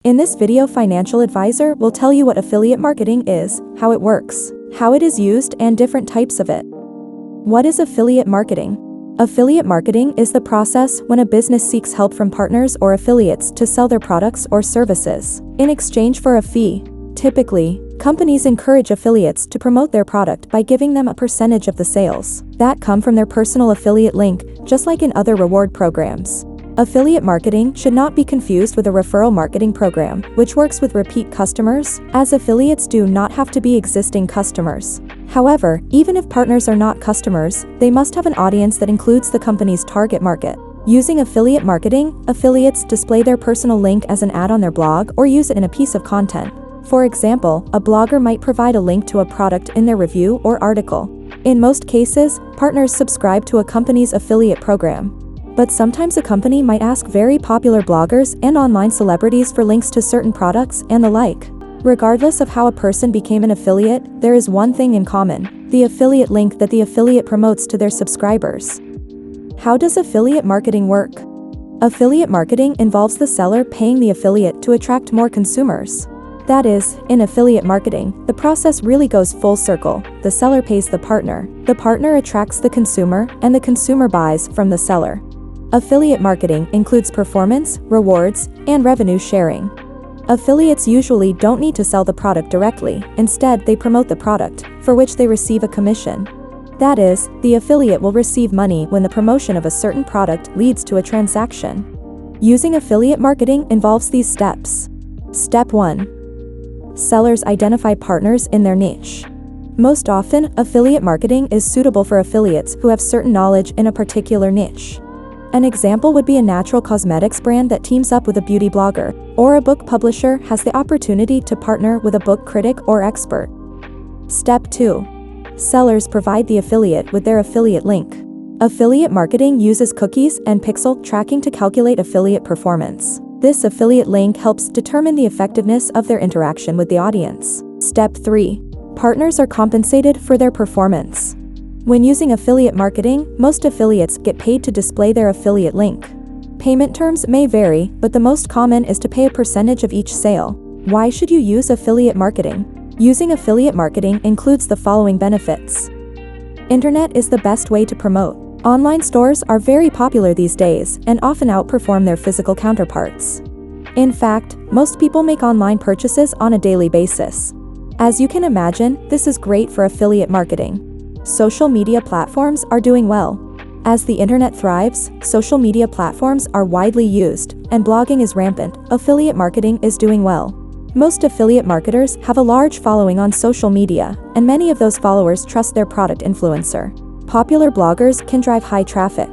In this video, Financial Advisor will tell you what affiliate marketing is, how it works, how it is used, and different types of it. What is affiliate marketing? Affiliate marketing is the process when a business seeks help from partners or affiliates to sell their products or services in exchange for a fee. Typically, companies encourage affiliates to promote their product by giving them a percentage of the sales that come from their personal affiliate link, just like in other reward programs. Affiliate marketing should not be confused with a referral marketing program, which works with repeat customers, as affiliates do not have to be existing customers. However, even if partners are not customers, they must have an audience that includes the company's target market. Using affiliate marketing, affiliates display their personal link as an ad on their blog or use it in a piece of content. For example, a blogger might provide a link to a product in their review or article. In most cases, partners subscribe to a company's affiliate program. But sometimes a company might ask very popular bloggers and online celebrities for links to certain products and the like. Regardless of how a person became an affiliate, there is one thing in common: the affiliate link that the affiliate promotes to their subscribers. How does affiliate marketing work? Affiliate marketing involves the seller paying the affiliate to attract more consumers. That is, in affiliate marketing, the process really goes full circle. The seller pays the partner attracts the consumer, and the consumer buys from the seller. Affiliate marketing includes performance, rewards, and revenue sharing. Affiliates usually don't need to sell the product directly. Instead, they promote the product, for which they receive a commission. That is, the affiliate will receive money when the promotion of a certain product leads to a transaction. Using affiliate marketing involves these steps. Step 1. Sellers identify partners in their niche. Most often, affiliate marketing is suitable for affiliates who have certain knowledge in a particular niche. An example would be a natural cosmetics brand that teams up with a beauty blogger, or a book publisher has the opportunity to partner with a book critic or expert. Step 2. Sellers provide the affiliate with their affiliate link. Affiliate marketing uses cookies and pixel tracking to calculate affiliate performance. This affiliate link helps determine the effectiveness of their interaction with the audience. Step 3. Partners are compensated for their performance. When using affiliate marketing, most affiliates get paid to display their affiliate link. Payment terms may vary, but the most common is to pay a percentage of each sale. Why should you use affiliate marketing? Using affiliate marketing includes the following benefits. Internet is the best way to promote. Online stores are very popular these days and often outperform their physical counterparts. In fact, most people make online purchases on a daily basis. As you can imagine, this is great for affiliate marketing. Social media platforms are doing well. As the internet thrives, social media platforms are widely used, and blogging is rampant. Affiliate marketing is doing well. Most affiliate marketers have a large following on social media, and many of those followers trust their product influencer. Popular bloggers can drive high traffic.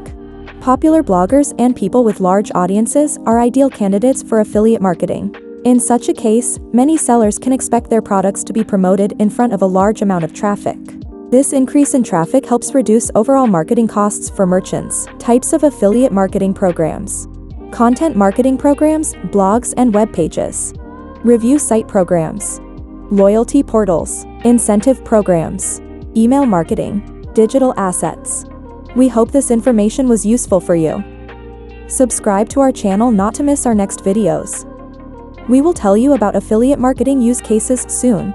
Popular bloggers and people with large audiences are ideal candidates for affiliate marketing. In such a case, many sellers can expect their products to be promoted in front of a large amount of traffic. This increase in traffic helps reduce overall marketing costs for merchants. Types of affiliate marketing programs: content marketing programs, blogs and web pages, review site programs, loyalty portals, incentive programs, email marketing, digital assets. We hope this information was useful for you. Subscribe to our channel not to miss our next videos. We will tell you about affiliate marketing use cases soon.